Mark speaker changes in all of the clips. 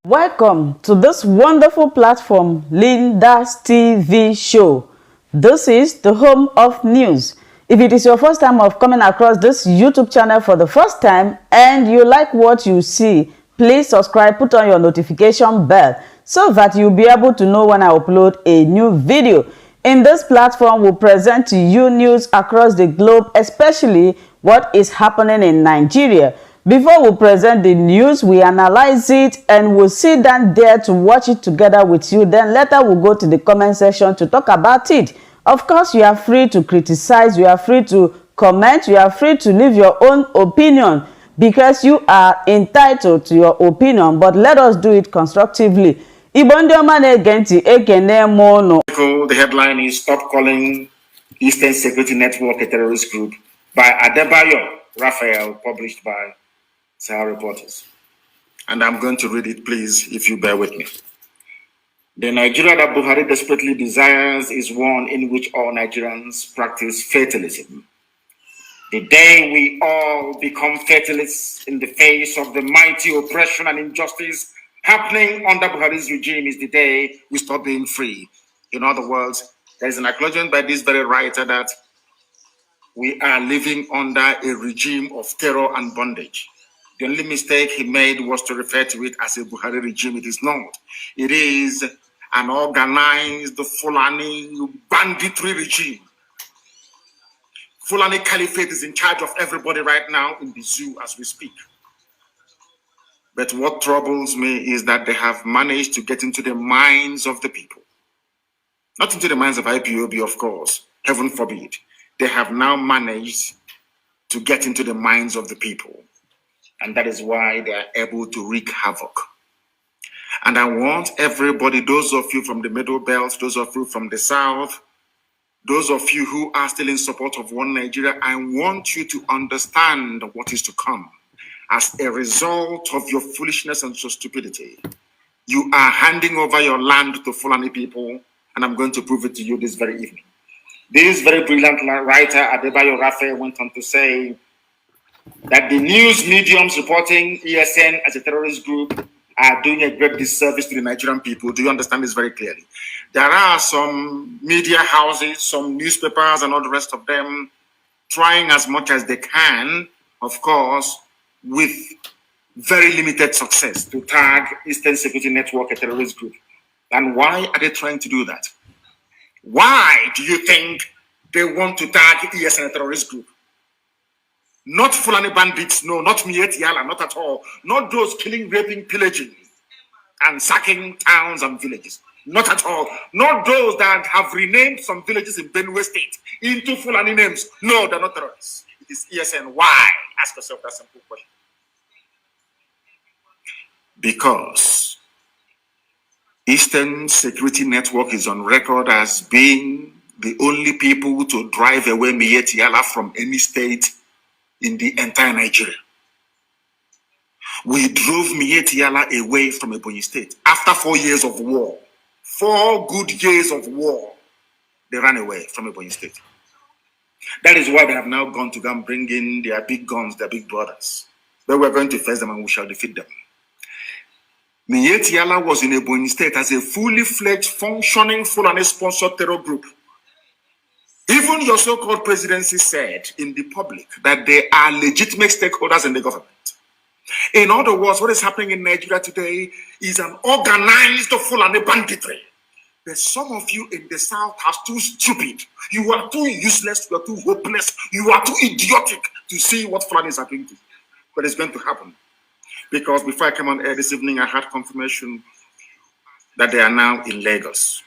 Speaker 1: Welcome to this wonderful platform, Linda's TV show. This is the home of news. If it is your first time of coming across this YouTube channel for the first time and you like what you see, please subscribe, put on your notification bell so that you'll be able to know when I upload a new video. In this platform, we'll present to you news across the globe, especially what is happening in Nigeria. Before we present the news, we analyze it and we'll sit down there to watch it together with you. Then later we'll go to the comment section to talk about it. Of course, you are free to criticize, you are free to comment, you are free to leave your own opinion because you are entitled to your opinion, but let us do it constructively. The
Speaker 2: headline is "Stop Calling Eastern Security Network a Terrorist Group" by Adebayo Raphael, published by Sahara Reporters. And I'm going to read it, please, if you bear with me. The Nigeria that Buhari desperately desires is one in which all Nigerians practice fatalism. The day we all become fatalists in the face of the mighty oppression and injustice happening under Buhari's regime is the day we stop being free. In other words, there is an acknowledgement by this very writer that we are living under a regime of terror and bondage. The only mistake he made was to refer to it as a Buhari regime. It is not. It is an organized Fulani banditry regime. Fulani Caliphate is in charge of everybody right now in the zoo as we speak. But what troubles me is that they have managed to get into the minds of the people. Not into the minds of IPOB, of course. Heaven forbid. They have now managed to get into the minds of the people. And that is why they are able to wreak havoc. And I want everybody, those of you from the Middle Belt, those of you from the South, those of you who are still in support of one Nigeria, I want you to understand what is to come. As a result of your foolishness and your stupidity, you are handing over your land to Fulani people, and I'm going to prove it to you this very evening. This very brilliant writer, Adebayo Raphael, went on to say that the news mediums reporting ESN as a terrorist group are doing a great disservice to the Nigerian people. Do you understand this very clearly? There are some media houses, some newspapers and all the rest of them trying as much as they can, of course, with very limited success to tag Eastern Security Network a terrorist group. And why are they trying to do that? Why do you think they want to tag ESN a terrorist group? Not Fulani bandits, no, not Miet Yala, not at all. Not those killing, raping, pillaging, and sacking towns and villages. Not at all. Not those that have renamed some villages in Benue State into Fulani names. No, they're not terrorists. It is ESN. Why? Ask yourself that simple question. Because Eastern Security Network is on record as being the only people to drive away Miet Yala from any state in the entire Nigeria. We drove Miet Yala away from Ebonyi State after 4 years of war. 4 good years of war. They ran away from Ebonyi State. That is why they have now gone to go and bring in their big guns, their big brothers. But we're going to face them and we shall defeat them. Miet Yala was in Ebonyi State as a fully fledged, functioning, Fulani-sponsored terror group. Even your so-called presidency said in the public that they are legitimate stakeholders in the government. In other words, what is happening in Nigeria today is an organized Fulani banditry. But some of you in the South are too stupid. You are too useless, you are too hopeless, you are too idiotic to see what Fulanis are going to do. But it's going to happen. Because before I came on air this evening, I had confirmation that they are now in Lagos.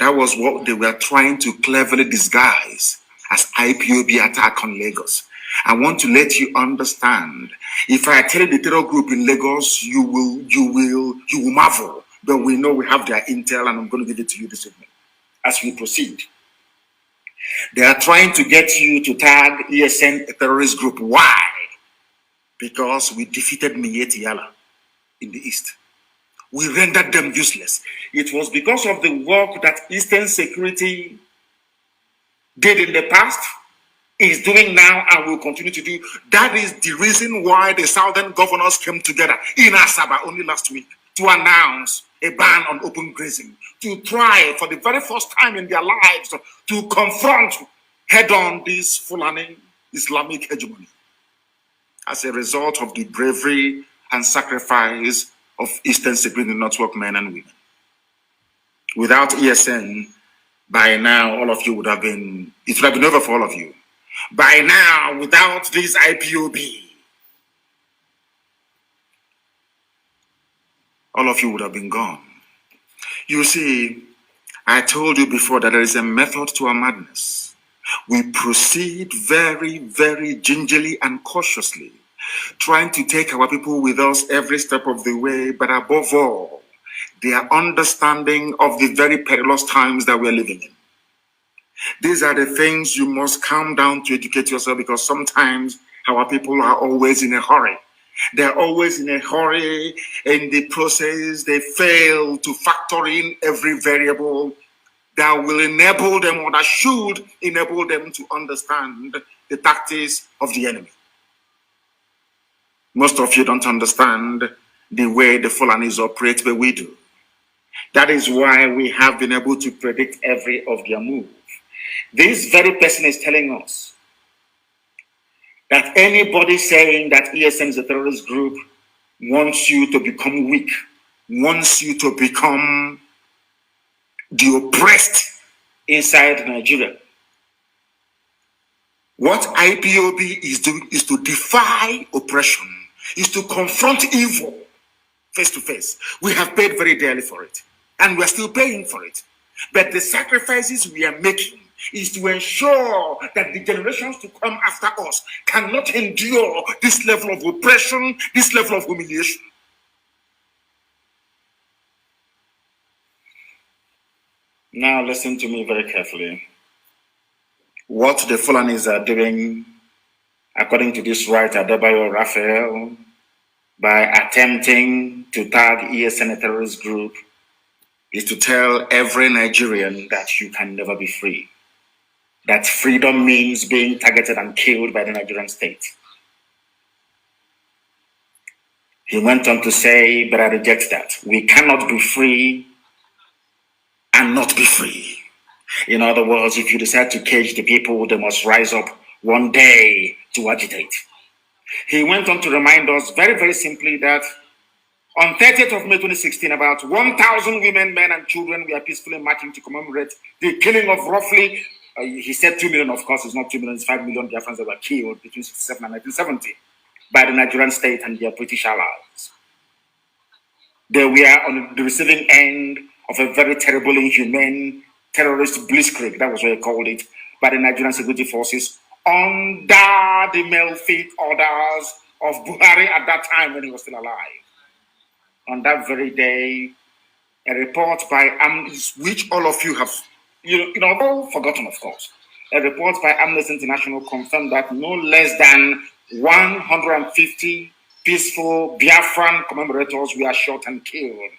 Speaker 2: That was what they were trying to cleverly disguise as IPOB attack on Lagos. I want to let you understand. If I tell you the terror group in Lagos, you will marvel. But we know we have their intel, and I'm going to give it to you this evening as we proceed. They are trying to get you to tag ESN a terrorist group. Why? Because we defeated Miet Yala in the East. We rendered them useless. It was because of the work that Eastern Security did in the past, is doing now, and will continue to do. That is the reason why the Southern governors came together in Asaba only last week to announce a ban on open grazing, to try for the very first time in their lives to confront head-on this Fulani Islamic hegemony as a result of the bravery and sacrifice of Eastern Security Network men and women. Without ESN, by now, all of you would have been, it would have been over for all of you. By now, without this IPOB, all of you would have been gone. You see, I told you before that there is a method to our madness. We proceed very, very gingerly and cautiously, trying to take our people with us every step of the way, but above all, their understanding of the very perilous times that we're living in. These are the things you must calm down to educate yourself, because sometimes our people are always in a hurry. They're always in a hurry. In the process, they fail to factor in every variable that will enable them, or that should enable them, to understand the tactics of the enemy. Most of you don't understand the way the Fulanis operate, but we do. That is why we have been able to predict every of their move. This very person is telling us that anybody saying that ESN is a terrorist group wants you to become weak, wants you to become the oppressed inside Nigeria. What IPOB is doing is to defy oppression, is to confront evil face to face. We have paid very dearly for it, and we are still paying for it. But the sacrifices we are making is to ensure that the generations to come after us cannot endure this level of oppression, this level of humiliation. Now listen to me very carefully. What the Fulanis are doing, according to this writer, Adebayo Raphael, by attempting to tag ESN a terrorist group, is to tell every Nigerian that you can never be free. That freedom means being targeted and killed by the Nigerian state. He went on to say, but I reject that. We cannot be free and not be free. In other words, if you decide to cage the people, they must rise up one day to agitate. He went on to remind us very, very simply that on 30th of May 2016, about 1,000 women, men, and children were peacefully marching to commemorate the killing of roughly, he said 2 million, of course, it's not 2 million, it's 5 million Biafrans that were killed between 1967 and 1970 by the Nigerian state and their British allies. They were on the receiving end of a very terrible, inhumane terrorist blitzkrieg, that was what they called it, by the Nigerian security forces under the mail-fit orders of Buhari at that time when he was still alive. On that very day, a report by which all of you have, all forgotten, of course. A report by Amnesty International confirmed that no less than 150 peaceful Biafran commemorators were shot and killed.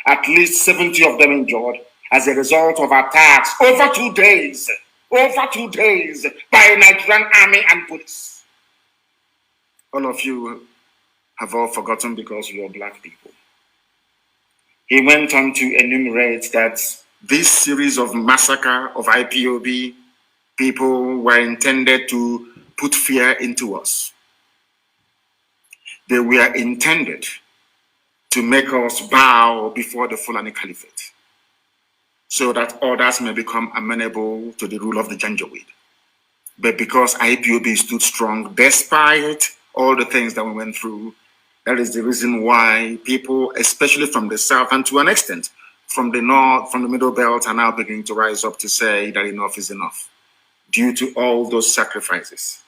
Speaker 2: At least 70 of them injured as a result of attacks over 2 days by Nigerian army and police. All of you have all forgotten because you are black people. He went on to enumerate that this series of massacre of IPOB people were intended to put fear into us. They were intended to make us bow before the Fulani Caliphate, so that others may become amenable to the rule of the Janjaweed. But because IPOB stood strong despite all the things that we went through, that is the reason why people, especially from the south and to an extent from the north, from the middle belt, are now beginning to rise up to say that enough is enough due to all those sacrifices.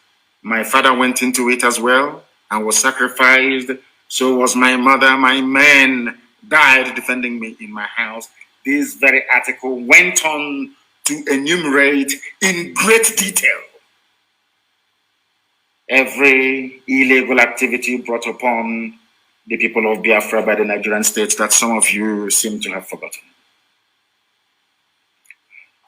Speaker 2: My father went into it as well and was sacrificed. So was my mother. My men died defending me in my house. This very article went on to enumerate in great detail every illegal activity brought upon the people of Biafra by the Nigerian state that some of you seem to have forgotten.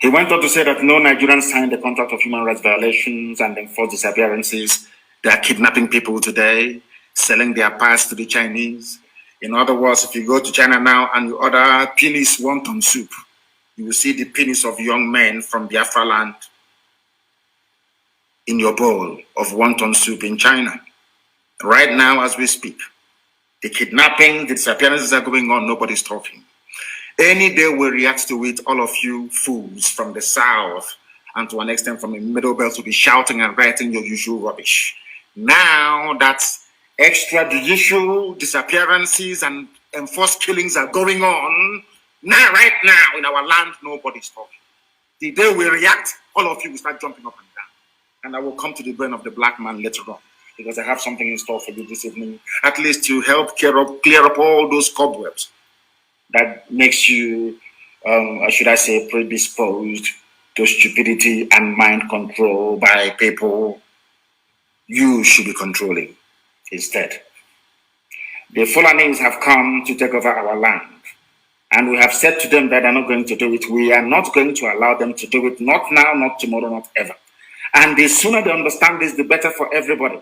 Speaker 2: He went on to say that no Nigerians signed the contract of human rights violations and enforced disappearances. They are kidnapping people today, selling their parts to the Chinese. In other words, if you go to China now and you order penis wonton soup, you will see the penis of young men from Biafra land in your bowl of wonton soup in China. Right now, as we speak, the kidnapping, the disappearances are going on, nobody's talking. Any day we react to it, all of you fools from the south and to an extent from the middle belt will be shouting and writing your usual rubbish. Now that extrajudicial disappearances and enforced killings are going on, now, right now, in our land, nobody's talking. The day we react, all of you will start jumping up and down. And I will come to the brain of the black man later on, because I have something in store for you this evening, at least to help clear up all those cobwebs that makes you, or should I say, predisposed to stupidity and mind control by people you should be controlling instead. The Fulanis have come to take over our land, and we have said to them that they're not going to do it. We are not going to allow them to do it, not now, not tomorrow, not ever. And the sooner they understand this, the better for everybody.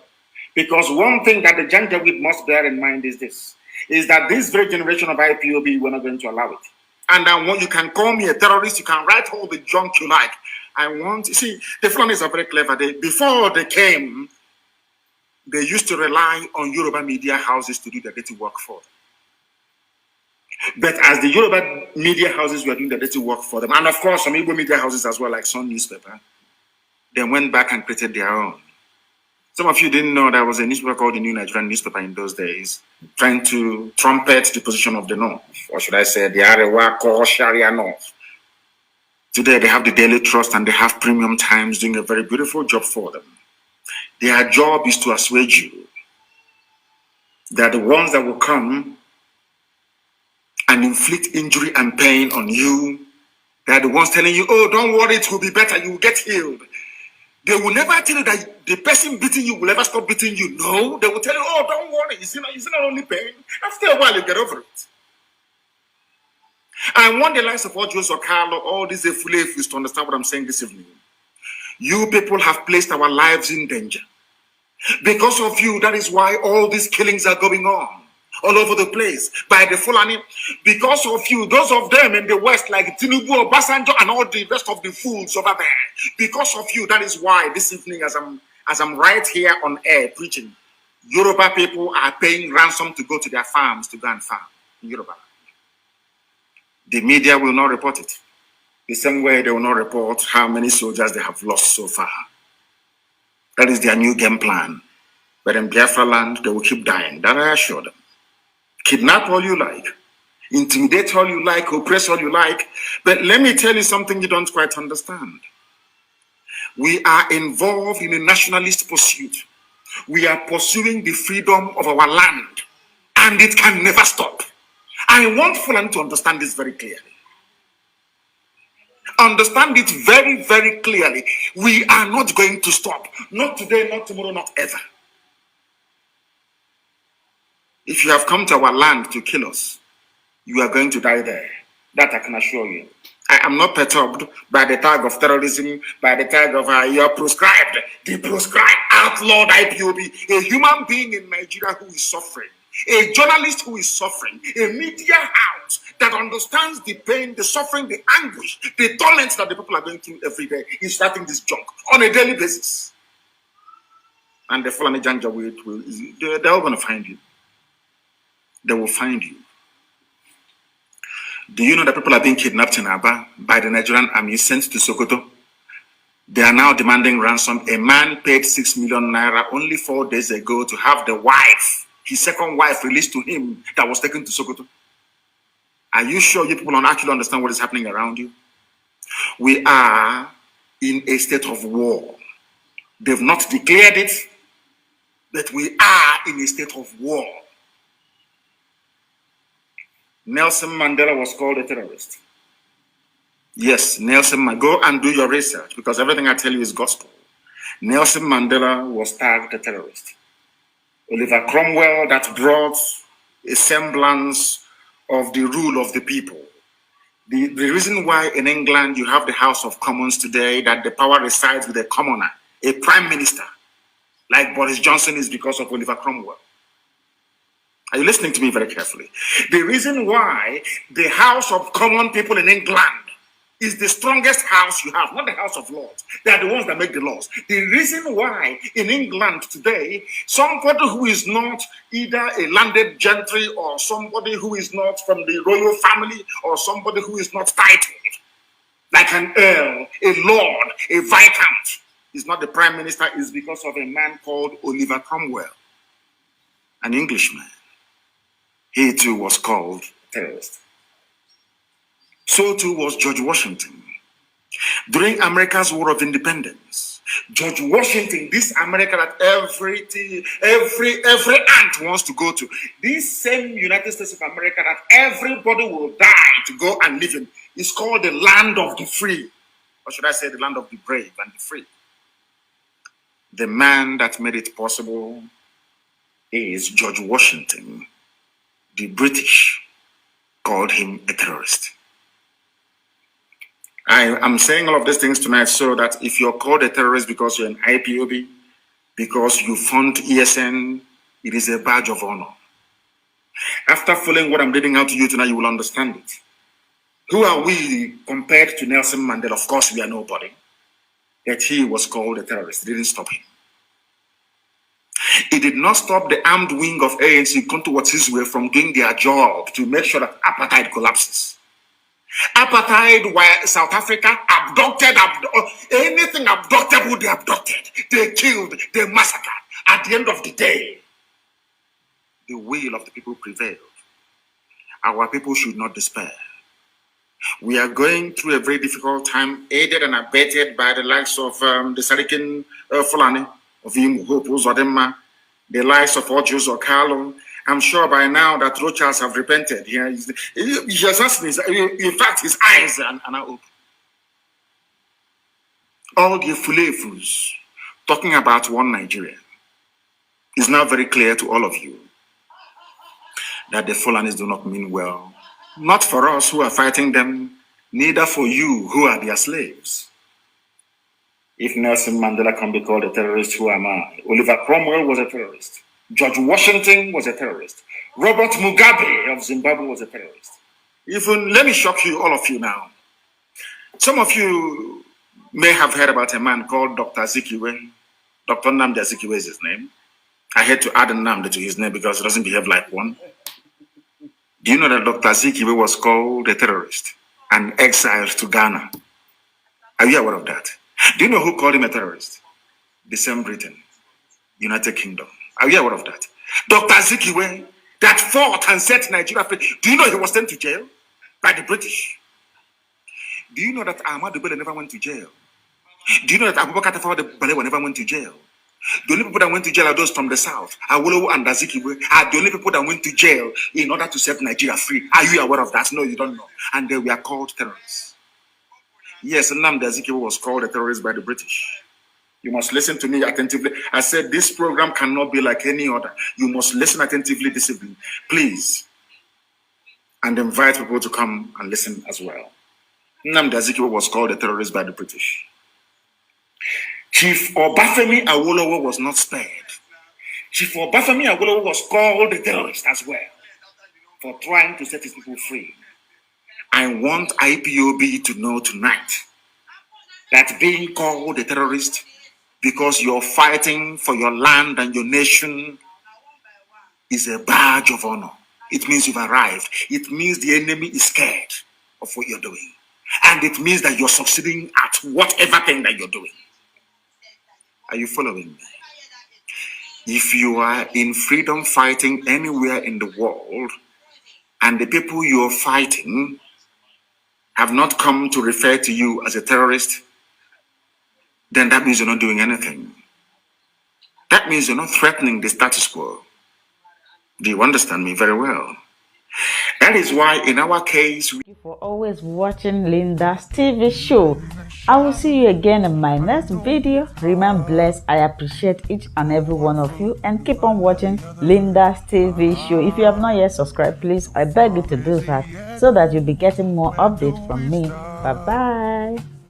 Speaker 2: Because one thing that the Janjaweed must bear in mind is this, is that this very generation of IPOB, we're not going to allow it. And you can call me a terrorist, you can write all the junk you like. See, the Fulanis are very clever. Before they came, they used to rely on Yoruba media houses to do the dirty work for them. But as the Yoruba media houses were doing the dirty work for them, and of course some Igbo media houses as well, like Sun newspaper, they went back and created their own. Some of you didn't know there was a newspaper called the New Nigerian Newspaper in those days, trying to trumpet the position of the North, or should I say the Arewa Core Sharia North. Today they have the Daily Trust and they have Premium Times doing a very beautiful job for them. Their job is to assuage you. They are the ones that will come and inflict injury and pain on you. They are the ones telling you, oh, don't worry, it will be better, you will get healed. They will never tell you that the person beating you will ever stop beating you. No, they will tell you, oh, don't worry, it's not only pain. After a while, you get over it. I want the likes of Joseph Carlo, all these Efulefus to understand what I'm saying this evening. You people have placed our lives in danger. Because of you, that is why all these killings are going on all over the place by the Fulani. Because of you, those of them in the West, like Tinubu, Obasanjo, and all the rest of the fools over there. Because of you, that is why this evening, as I'm right here on air preaching, Yoruba people are paying ransom to go to their farms to go and farm in Yoruba. The media will not report it. The same way they will not report how many soldiers they have lost so far. That is their new game plan. But in Biafra land, they will keep dying. That I assure them. Kidnap all you like. Intimidate all you like. Oppress all you like. But let me tell you something you don't quite understand. We are involved in a nationalist pursuit. We are pursuing the freedom of our land. And it can never stop. I want Fulani to understand this very clearly. Understand it very, very clearly. We are not going to stop. Not today, not tomorrow, not ever. If you have come to our land to kill us, you are going to die there. That I can assure you. I am not perturbed by the tag of terrorism, by the tag of you're proscribed, the proscribed, outlawed IPOB, a human being in Nigeria who is suffering, a journalist who is suffering, a media house that understands the pain, the suffering, the anguish, the torments that the people are going through every day is starting this junk on a daily basis. And the Fulani Janjaweed they're all going to find you. They will find you. Do you know that people are being kidnapped in Aba by the Nigerian army sent to Sokoto? They are now demanding ransom. A man paid 6 million naira only 4 days ago to have the wife, his second wife, released to him that was taken to Sokoto. Are you sure you people don't actually understand what is happening around you? We are in a state of war. They've not declared it, but we are in a state of war. Nelson Mandela was called a terrorist. Yes, Nelson Mandela. Go and do your research because everything I tell you is gospel. Nelson Mandela was tagged a terrorist. Oliver Cromwell, that brought a semblance of the rule of the people. The reason why in England you have the House of Commons today, that the power resides with a commoner, a prime minister, like Boris Johnson, is because of Oliver Cromwell. Are you listening to me very carefully? The reason why the House of Common People in England is the strongest house you have, not the House of Lords. They are the ones that make the laws. The reason why in England today, somebody who is not either a landed gentry or somebody who is not from the royal family or somebody who is not titled, like an earl, a lord, a viscount, is not the prime minister, is because of a man called Oliver Cromwell, an Englishman. He too was called terrorist. So too was George Washington. During America's War of Independence, George Washington, this America that every ant wants to go to, this same United States of America that everybody will die to go and live in, is called the land of the free. Or should I say the land of the brave and the free? The man that made it possible is George Washington. The British called him a terrorist. I'm saying all of these things tonight so that if you're called a terrorist because you're an IPOB, because you fund ESN, it is a badge of honor. After following what I'm reading out to you tonight, you will understand it. Who are we compared to Nelson Mandela? Of course, we are nobody. Yet he was called a terrorist. It didn't stop him. It did not stop the armed wing of ANC come towards his way from doing their job to make sure that apartheid collapses. Apartheid, where South Africa abducted, anything abductable, they abducted, they killed, they massacred. At the end of the day, the will of the people prevailed. Our people should not despair. We are going through a very difficult time, aided and abetted by the likes of the Sarikin Fulani, of Zodema, the likes of Ojus or Carlo. I'm sure by now that Rochas have repented. He has in fact, his eyes are now open. All the fulefus talking about one Nigeria is now very clear to all of you that the Fulanis do not mean well. Not for us who are fighting them, neither for you who are their slaves. If Nelson Mandela can be called a terrorist, who am I? Oliver Cromwell was a terrorist. George Washington was a terrorist. Robert Mugabe of Zimbabwe was a terrorist. Even, let me shock you, all of you now. Some of you may have heard about a man called Dr. Zikiwe. Dr. Nnamdi Azikiwe is his name. I had to add Nnamdi to his name because he doesn't behave like one. Do you know that Dr. Zikiwe was called a terrorist and exiled to Ghana? Are you aware of that? Do you know who called him a terrorist? The same Britain, United Kingdom. Are you aware of that? Dr. Zikiwe, that fought and set Nigeria free. Do you know he was sent to jail by the British? Do you know that Ahmadu Bello never went to jail? Do you know that Abubakar Tafawa Balewa never went to jail? The only people that went to jail are those from the south. Awolowo and Azikiwe are the only people that went to jail in order to set Nigeria free. Are you aware of that? No, you don't know. And they were called terrorists. Yes, Nnamdi Azikiwe was called a terrorist by the British. You must listen to me attentively. I said this program cannot be like any other. You must listen attentively this evening, please. And invite people to come and listen as well. Nnamdi Azikiwe was called a terrorist by the British. Chief Obafemi Awolowo was not spared. Chief Obafemi Awolowo was called a terrorist as well for trying to set his people free. I want IPOB to know tonight that being called a terrorist because you're fighting for your land and your nation is a badge of honor. It means you've arrived. It means the enemy is scared of what you're doing. And it means that you're succeeding at whatever thing that you're doing. Are you following me? If you are in freedom fighting anywhere in the world and the people you're fighting have not come to refer to you as a terrorist, then that means you're not doing anything. That means you're not threatening the status quo. Do you understand me very well? That is why in our case...
Speaker 1: Thank you for always watching Linda's TV show. I will see you again in my next video. Remain blessed. I appreciate each and every one of you. And keep on watching Linda's TV show. If you have not yet subscribed, please, I beg you to do that so that you'll be getting more updates from me. Bye-bye.